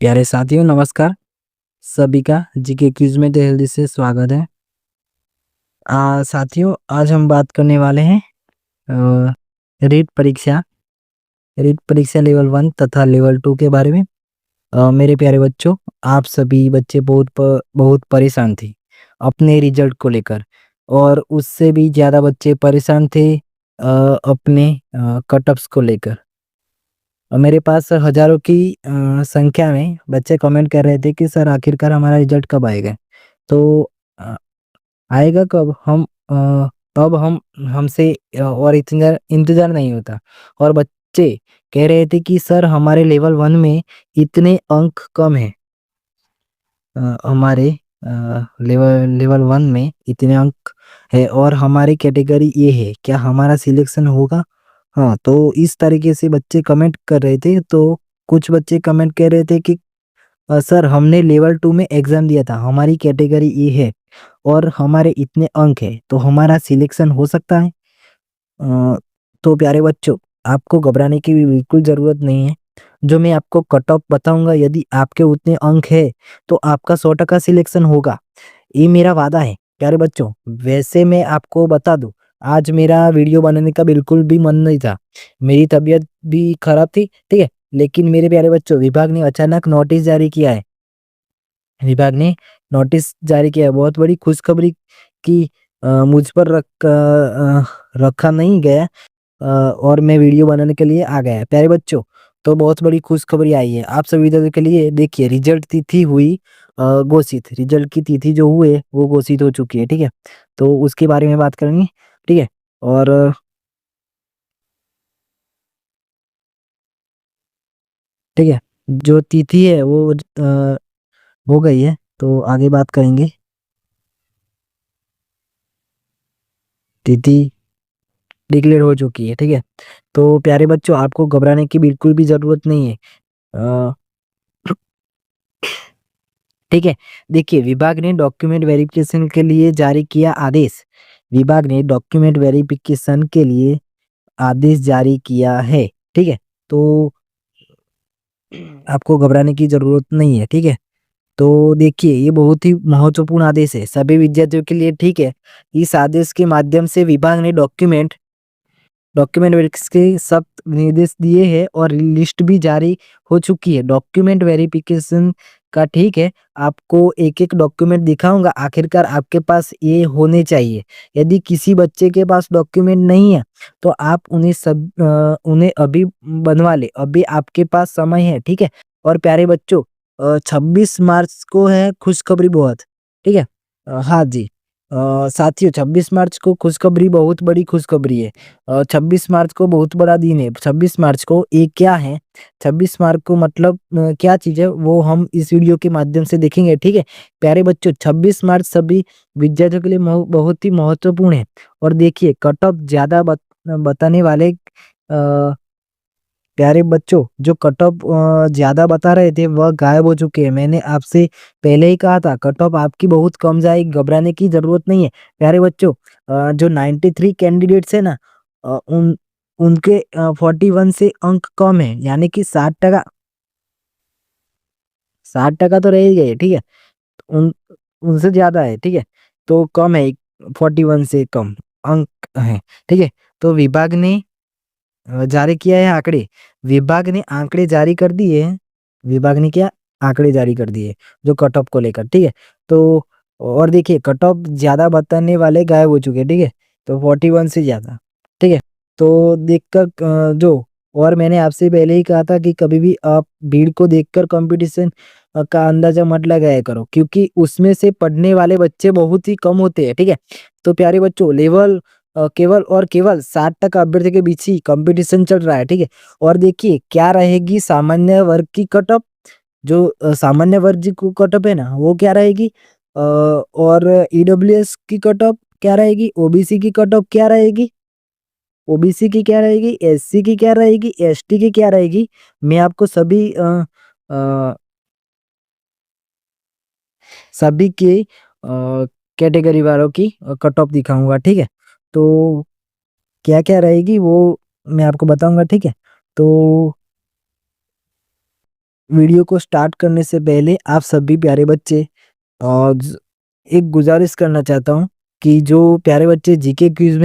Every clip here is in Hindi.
प्यारे साथियों नमस्कार। सभी का जीके क्विज में दिल से स्वागत है। साथियों आज हम बात करने वाले हैं रीट परीक्षा लेवल 1 तथा लेवल 2 के बारे में। मेरे प्यारे बच्चों, आप सभी बच्चे बहुत परेशान थे अपने रिजल्ट को लेकर, और उससे भी ज़्यादा बच्चे परेशान थे अपने कट ऑफ्स को लेकर। मेरे पास हजारों की संख्या में बच्चे कमेंट कर रहे थे कि सर आखिरकार हमारा रिजल्ट कब आएगा। तो अ, आएगा कब, हम तब हम हमसे और इतना इंतजार नहीं होता। और बच्चे कह रहे थे कि सर हमारे लेवल 1 में इतने अंक कम है, हमारे लेवल लेवल 1 में इतने अंक है और हमारी कैटेगरी ये है, क्या हमारा सिलेक्शन होगा? हाँ, तो इस तरीके से बच्चे कमेंट कर रहे थे। तो कुछ बच्चे कमेंट कर रहे थे कि सर हमने लेवल 2 में एग्जाम दिया था, हमारी कैटेगरी ये है और हमारे इतने अंक है, तो हमारा सिलेक्शन हो सकता है। अ, तो प्यारे बच्चों, आपको घबराने की भी बिल्कुल ज़रूरत नहीं है। जो मैं आपको कट ऑफ बताऊंगा, यदि आपके उतने अंक है तो आपका 100% सिलेक्शन होगा, ये मेरा वादा है। प्यारे बच्चों, वैसे मैं आपको बता दूं, आज मेरा वीडियो बनाने का बिल्कुल भी मन नहीं था, मेरी तबीयत भी खराब थी, ठीक है। लेकिन मेरे प्यारे बच्चों, विभाग ने अचानक नोटिस जारी किया है। विभाग ने नोटिस जारी किया है, बहुत बड़ी खुशखबरी की मुझ पर रखा नहीं गया, और मैं वीडियो बनाने के लिए आ गया। प्यारे बच्चों, तो बहुत बड़ी खुशखबरी आई है आप सभी विद्यार्थियों के लिए। देखिए, रिजल्ट तिथि हुई घोषित, रिजल्ट की तिथि जो हुए वो घोषित हो चुकी है, ठीक है। तो उसके बारे में बात करेंगे, ठीक है। और ठीक है, जो तिथि है वो हो गई है, तो आगे बात करेंगे। तिथि डिक्लेयर हो चुकी है, ठीक है। तो प्यारे बच्चों, आपको घबराने की बिल्कुल भी जरूरत नहीं है। अ, ठीक है। देखिए, विभाग ने डॉक्यूमेंट वेरिफिकेशन के लिए जारी किया आदेश। विभाग ने डॉक्यूमेंट वेरिफिकेशन के लिए आदेश जारी किया है, ठीक है। तो आपको घबराने की जरूरत नहीं है, ठीक है। तो देखिए, ये बहुत ही महत्वपूर्ण आदेश है सभी विद्यार्थियों के लिए, ठीक है। इस आदेश के माध्यम से विभाग ने डॉक्यूमेंट वेरिफिकेशन के सख्त निर्देश दिए हैं और लिस्ट भी जारी हो चुकी है डॉक्यूमेंट वेरिफिकेशन का, ठीक है। आपको एक एक डॉक्यूमेंट दिखाऊंगा, आखिरकार आपके पास ये होने चाहिए। यदि किसी बच्चे के पास डॉक्यूमेंट नहीं है तो आप उन्हें अभी बनवा ले, अभी आपके पास समय है, ठीक है। और प्यारे बच्चों, 26 मार्च को है खुशखबरी बहुत, ठीक है। हाँ जी, साथियों, 26 मार्च को खुशखबरी, बहुत बड़ी खुशखबरी है। 26 मार्च को बहुत बड़ा दिन है। 26 मार्च को ये क्या है, 26 मार्च को मतलब क्या चीज है, वो हम इस वीडियो के माध्यम से देखेंगे, ठीक है। प्यारे बच्चों, 26 मार्च सभी विद्यार्थियों के लिए बहुत ही महत्वपूर्ण है। और देखिए, कट ऑफ ज्यादा बताने वाले प्यारे बच्चों, जो कट ऑफ ज्यादा बता रहे थे वह गायब हो चुके हैं। मैंने आपसे पहले ही कहा था, कट ऑफ आपकी बहुत कम जाएगी, घबराने की जरूरत नहीं है। प्यारे बच्चों, जो 93 कैंडिडेट्स है ना, उनके 41 से अंक कम है, यानी कि 60%, 60% तो रह ही गए, ठीक है। उन उनसे ज्यादा है, ठीक है। तो कम है, 41 से कम अंक है, ठीक है। तो विभाग ने जारी किया है आंकड़े, विभाग ने आंकड़े जारी कर दिए हैं। विभाग ने क्या आंकड़े जारी कर दिए जो कट ऑफ को लेकर, ठीक है। तो और देखिए, कट ऑफ ज्यादा बताने वाले गायब हो चुके हैं, ठीक है। तो 41 से ज्यादा, ठीक है। तो देखकर जो, और मैंने आपसे पहले ही कहा था कि कभी भी आप भीड़ को देखकर कंपटीशन का अंदाजा मत लगाया करो, क्योंकि उसमें से पढ़ने वाले बच्चे बहुत ही कम होते हैं, ठीक है। तो प्यारे बच्चों, लेवल केवल और केवल 60% अभ्यर्थी के बीच ही कंपटीशन चल रहा है, ठीक है। और देखिए, क्या रहेगी सामान्य वर्ग की कट ऑफ, जो सामान्य वर्ग की कट ऑफ है ना, वो क्या रहेगी, और ईडब्ल्यूएस की कट ऑफ क्या रहेगी, ओबीसी की कट ऑफ क्या रहेगी, ओबीसी की क्या रहेगी, एससी की क्या रहेगी, एसटी की क्या रहेगी, मैं आपको अ, सभी के कैटेगरी वालों की कट ऑफ दिखाऊंगा, ठीक है। तो क्या क्या रहेगी वो मैं आपको बताऊंगा, ठीक है। तो वीडियो को स्टार्ट करने से पहले आप सभी प्यारे बच्चे एक गुजारिश करना चाहता हूँ कि जो प्यारे बच्चे जीके क्विज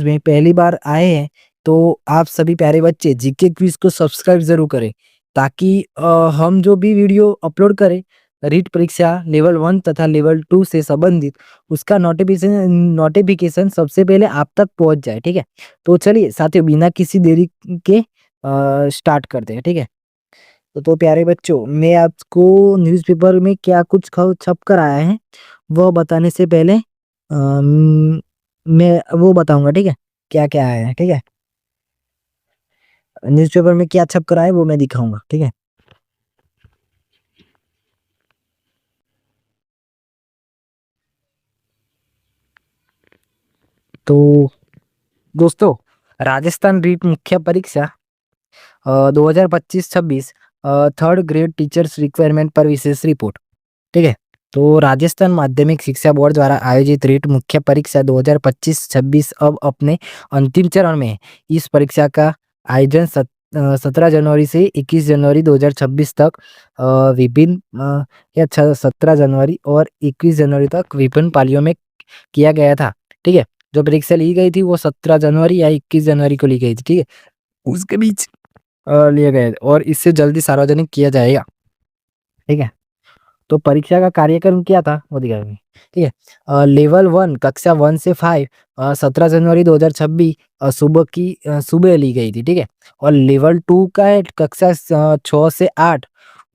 में पहली बार आए हैं, तो आप सभी प्यारे बच्चे जीके क्विज को सब्सक्राइब जरूर करें, ताकि हम जो भी वीडियो अपलोड करें रीट परीक्षा लेवल 1 तथा लेवल 2 से संबंधित, उसका नोटिफिकेशन सबसे पहले आप तक पहुंच जाए। ठीक है, तो चलिए साथियों, बिना किसी देरी के स्टार्ट करते हैं। ठीक है, तो प्यारे बच्चों, मैं आपको न्यूज़पेपर में क्या कुछ छप कर आया है वो बताने से पहले मैं वो बताऊंगा। ठीक है, क्या क्या आया है। ठीक है, न्यूज़पेपर में क्या छप कर आया है वो मैं दिखाऊंगा। ठीक है, तो दोस्तों, राजस्थान रीट मुख्य परीक्षा 2025-26 थर्ड ग्रेड टीचर्स रिक्वायरमेंट पर विशेष रिपोर्ट। ठीक है, तो राजस्थान माध्यमिक शिक्षा बोर्ड द्वारा आयोजित रीट मुख्य परीक्षा 2025-26 अब अपने अंतिम चरण में है। इस परीक्षा का आयोजन 17 जनवरी से 21 जनवरी 2026 तक विभिन्न 17 जनवरी और 21 जनवरी तक विभिन्न पालियों में किया गया था। ठीक है, जो परीक्षा ली गई थी वो 17 जनवरी या 21 जनवरी को ली गई थी। ठीक है, उसके बीच लिए गए और इससे जल्दी सार्वजनिक किया जाएगा। ठीक है, तो परीक्षा का कार्यक्रम क्या था वो दिखाएंगे। ठीक है, लेवल 1 कक्षा 1 से 5 17 जनवरी 2026 सुबह ली गई थी। ठीक है, और लेवल 2 का है कक्षा 6 से 8,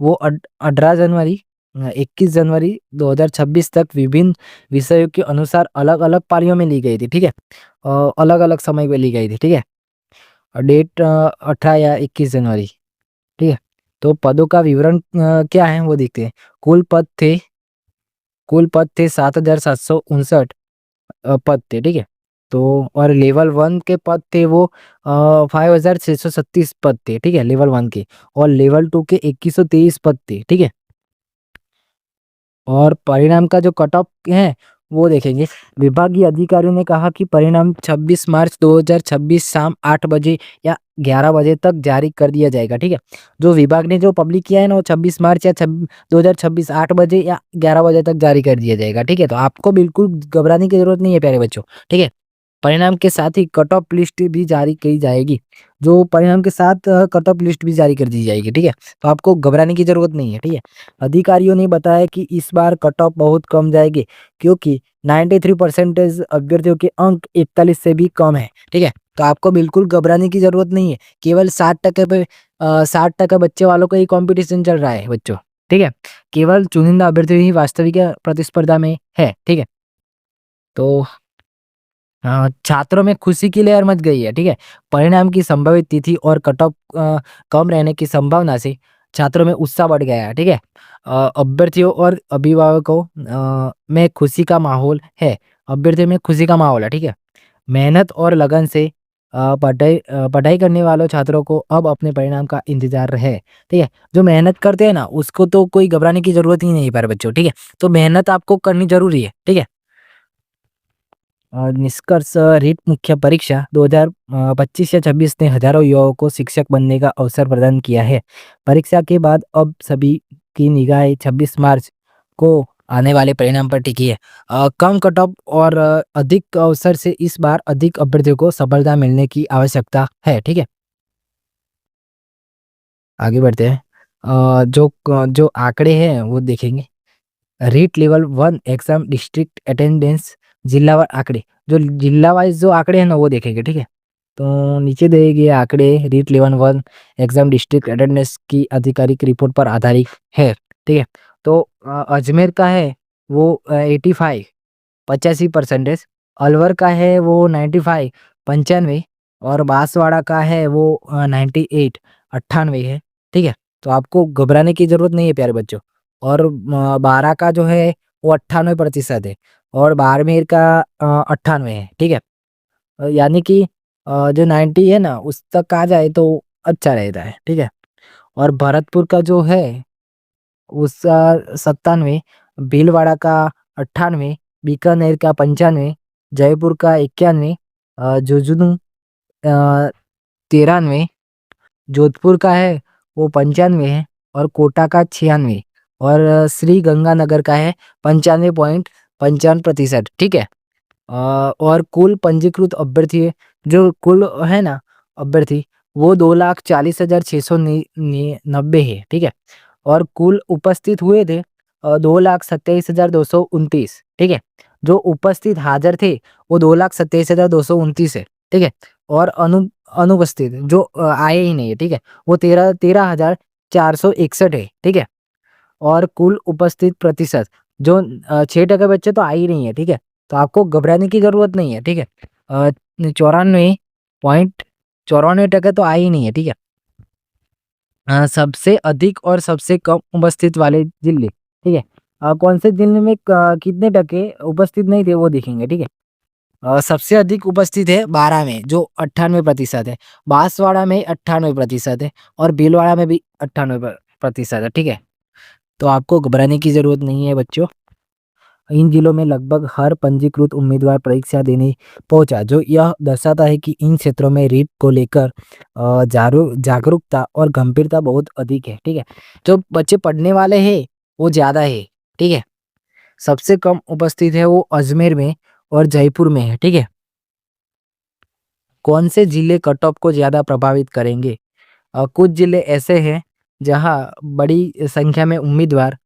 वो 18 जनवरी 21 जनवरी 2026 तक विभिन्न विषयों के अनुसार अलग अलग पारियों में ली गई थी। ठीक है, अलग अलग समय पे ली गई थी। ठीक है, और डेट 18 या 21 जनवरी। ठीक है, तो पदों का विवरण क्या है वो देखते हैं। कुल पद थे 7,759 पद थे। ठीक है, तो और लेवल 1 के पद थे वो 5,636 पद थे। ठीक है, लेवल 1 के, और लेवल 2 के 2123 पद थे। ठीक है, और परिणाम का जो कट ऑफ है वो देखेंगे। विभागीय अधिकारियों ने कहा कि परिणाम 26 मार्च 2026 शाम 8 बजे या 11 बजे तक जारी कर दिया जाएगा। ठीक है, जो विभाग ने जो पब्लिक किया है ना वो 26 मार्च या 2026 8 बजे या 11 बजे तक जारी कर दिया जाएगा। ठीक है, तो आपको बिल्कुल घबराने की जरूरत नहीं है प्यारे बच्चों। ठीक है, परिणाम के साथ ही कट ऑफ लिस्ट भी जारी की जाएगी। जो परिणाम के साथ कट ऑफ लिस्ट भी जारी कर दी जाएगी। ठीक है, तो आपको घबराने की जरूरत नहीं है। ठीक है, अधिकारियों ने बताया कि इस बार कट ऑफ बहुत कम जाएगी, क्योंकि 93% अभ्यर्थियों के अंक 41 से भी कम है। ठीक है, तो आपको बिल्कुल घबराने की जरूरत नहीं है। केवल 60% पे 60% बच्चे वालों का ही कंपटीशन चल रहा है बच्चों। ठीक है, केवल चुनिंदा अभ्यर्थी ही वास्तविक प्रतिस्पर्धा में है। ठीक है, तो छात्रों में खुशी की लहर मच गई है। ठीक है, परिणाम की संभावित तिथि और कट ऑफ कम रहने की संभावना से छात्रों में उत्साह बढ़ गया है। ठीक है, अभ्यर्थियों और अभिभावकों में खुशी का माहौल है। अभ्यर्थियों में खुशी का माहौल है। ठीक है, मेहनत और लगन से पढ़ाई करने वालों छात्रों को अब अपने परिणाम का इंतजार है। ठीक है, जो मेहनत करते हैं ना उसको तो कोई घबराने की जरूरत ही नहीं पर बच्चों। ठीक है, तो मेहनत आपको करनी जरूरी है। ठीक है, और निष्कर्ष रीट मुख्य परीक्षा 2025 या 26 ने हजारों युवाओं को शिक्षक बनने का अवसर प्रदान किया है। परीक्षा के बाद अब सभी की निगाहें 26 मार्च को आने वाले परिणाम पर टिकी है। कम कट ऑफ और अधिक अवसर से इस बार अधिक अभ्यर्थियों को सफलता मिलने की आवश्यकता है। ठीक है, आगे बढ़ते हैं। जो आंकड़े हैं वो देखेंगे। REET level 1 exam district attendance, जिलावार आंकड़े, जो जिला वाइज जो आंकड़े हैं ना वो देखेंगे। ठीक है, तो नीचे दिए गए आंकड़े REET level 1 exam district attendance की आधिकारिक रिपोर्ट पर आधारित है। ठीक है, तो अजमेर का है वो 85 85%, अलवर का है वो 95 95, और बांसवाड़ा का है वो 98 98 है। ठीक है, तो आपको घबराने की जरूरत नहीं है प्यारे बच्चों। और बारह का जो है वो 98% है, और बाड़मेर का 98 है। ठीक है, यानी कि जो 90 है ना उस तक आ जाए तो अच्छा रहता है। ठीक है, और भरतपुर का जो है उसका 97, भीलवाड़ा का 98, बीकानेर का 95, जयपुर का 91, झुंझुनू 93, जोधपुर का है वो 95 है, और कोटा का 96, और श्री गंगानगर का है 95.55%। ठीक है। और कुल पंजीकृत अभ्यर्थी, जो कुल है ना अभ्यर्थी, वो 2,40,690 है। ठीक है। और कुल उपस्थित हुए थे 2,27,229। ठीक है। जो उपस्थित हाजिर थे वो 2,27,229 है। ठीक है। और अनुपस्थित जो आए ही नहीं है, ठीक है, वो 13,13,461 है। ठीक है। और कुल उपस्थित प्रतिशत जो 6% बच्चे तो आ ही नहीं है। ठीक है। तो आपको घबराने की जरूरत नहीं है। ठीक है। 94.94% तो आ ही नहीं है। ठीक है। सबसे अधिक और सबसे कम उपस्थित वाले जिले, ठीक है, कौन से जिले में कितने टके उपस्थित नहीं थे वो देखेंगे। ठीक है। सबसे अधिक उपस्थित है 12 में, जो 98% है। बांसवाड़ा में 98% है, और भीलवाड़ा में भी 98% है। ठीक है। तो आपको घबराने की जरूरत नहीं है बच्चों। इन जिलों में लगभग हर पंजीकृत उम्मीदवार परीक्षा देने पहुंचा, जो यह दर्शाता है कि इन क्षेत्रों में रीट को लेकर जागरूकता और गंभीरता बहुत अधिक है। ठीक है। जो बच्चे पढ़ने वाले हैं वो ज़्यादा है। ठीक है। सबसे कम उपस्थित है वो अजमेर में और जयपुर में है। ठीक है। कौन से जिले कट ऑफ को ज़्यादा प्रभावित करेंगे? कुछ जिले ऐसे हैं जहां बड़ी संख्या में उम्मीदवार,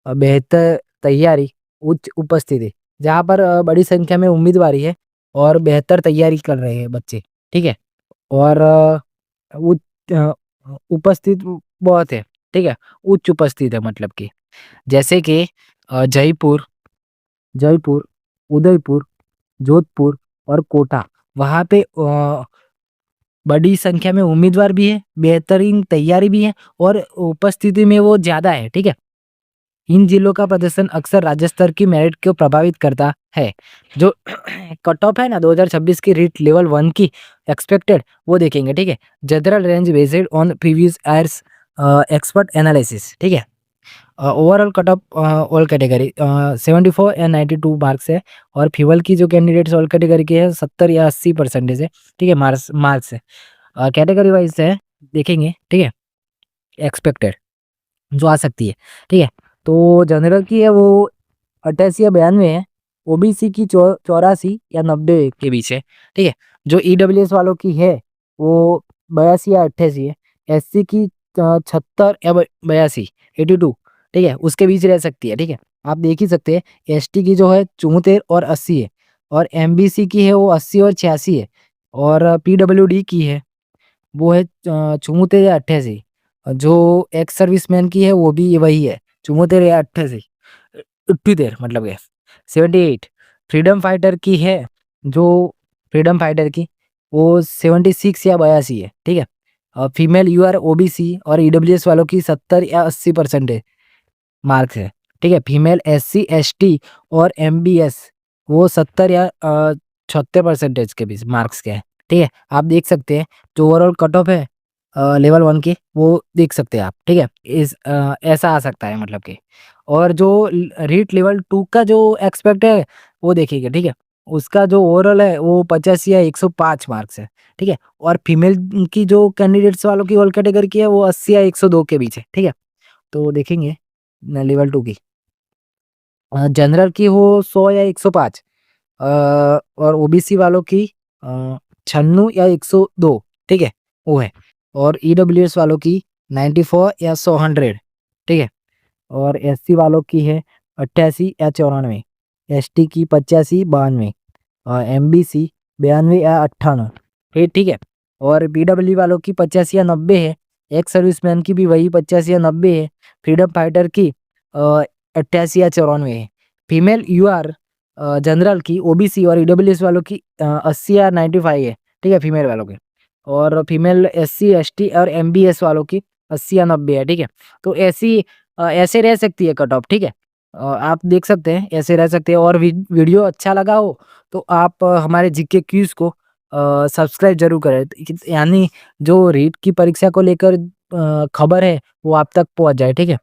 बेहतर तैयारी, उच्च उपस्थिति, जहां पर बड़ी संख्या में उम्मीदवारी है और बेहतर तैयारी कर रहे हैं बच्चे। ठीक है। और उच्च उपस्थित बहुत है। ठीक है। उच्च उपस्थित है मतलब कि, जैसे कि जयपुर, जयपुर, उदयपुर, जोधपुर और कोटा, वहाँ पे बड़ी संख्या में उम्मीदवार भी है, बेहतरीन तैयारी भी है, और उपस्थिति में वो ज़्यादा है। ठीक है। इन जिलों का प्रदर्शन अक्सर राज्य स्तर की मेरिट को प्रभावित करता है। जो कट ऑफ है ना 2026 की रीट लेवल 1 की एक्सपेक्टेड, वो देखेंगे। ठीक है। General range based on previous years expert analysis. ठीक है। Overall cut off all category 74 या 92 मार्क्स है, और फ्यूल की जो कैंडिडेट्स ऑल कैटेगरी की है 70 या 80% है। ठीक है। मार्क्स है, कैटेगरी वाइज है, देखेंगे। ठीक है। एक्सपेक्टेड जो आ सकती है। ठीक है। तो जनरल की है वो 88 या 92 है। ओबीसी की 84 या 90 के बीच है। ठीक है। जो ईडब्ल्यूएस वालों की है वो 82 या 88 है। एससी की 76 या 82, 82, ठीक है, उसके बीच रह सकती है। ठीक है। आप देख ही सकते हैं। एसटी की जो है 74 और 80 है, और एमबीसी की है वो 80 और 86 है, और पीडब्ल्यूडी की है वो है 74 या 88। जो एक्स सर्विसमैन की है वो भी वही है, 74 या 88, 78 मतलब कि 78। फ्रीडम फाइटर की है, जो फ्रीडम फाइटर की वो 76 या 82 है। ठीक है। फीमेल यूआर ओबीसी और ईडब्ल्यूएस वालों की 70 या 80% है मार्क्स है। ठीक है। फीमेल एससी एसटी और एमबीएस वो 70 या 76% के बीच मार्क्स के हैं। ठीक है। आप देख सकते हैं जो ओवरऑल कट ऑफ है लेवल 1 की, वो देख सकते हैं आप। ठीक है। ऐसा आ सकता है मतलब कि, और जो रीट लेवल 2 का जो एक्सपेक्ट है वो देखिएगा। ठीक है। उसका जो ओवरऑल है वो 50 या 105 मार्क्स है। ठीक है। और फीमेल की जो कैंडिडेट्स वालों की ऑल कैटेगरी की है वो 80 या 102 के बीच है। ठीक है। तो देखेंगे लेवल 2 की, जनरल की हो 100 या 105, और ओबीसी वालों की 96 या 102। ठीक है, वो है। और ईडब्ल्यूएस वालों की 94 या 100। ठीक है। और एससी वालों की है 88 या 94, एसटी की 85 92, और एमबीसी 92 या 98। ठीक है। और पीडब्ल्यू वालों की 85 या 90 है, एक्स सर्विसमैन की भी वही 85 या 90 है, फ्रीडम फाइटर की 88 या 94 है। फीमेल यूआर जनरल की, ओबीसी और ईडब्ल्यूएस वालों की 80 या 95 है। ठीक है, फीमेल वालों के। और फीमेल एससी एसटी और एमबीएस वालों की 80 या 90 है। ठीक है। तो ऐसे रह सकती है कट ऑफ। ठीक है। आप देख सकते हैं ऐसे रह सकते हैं। और वीडियो अच्छा लगा हो तो आप हमारे जीके क्यूज को सब्सक्राइब जरूर करें, यानी जो रीट की परीक्षा को लेकर खबर है वो आप तक पहुंच जाए। ठीक है।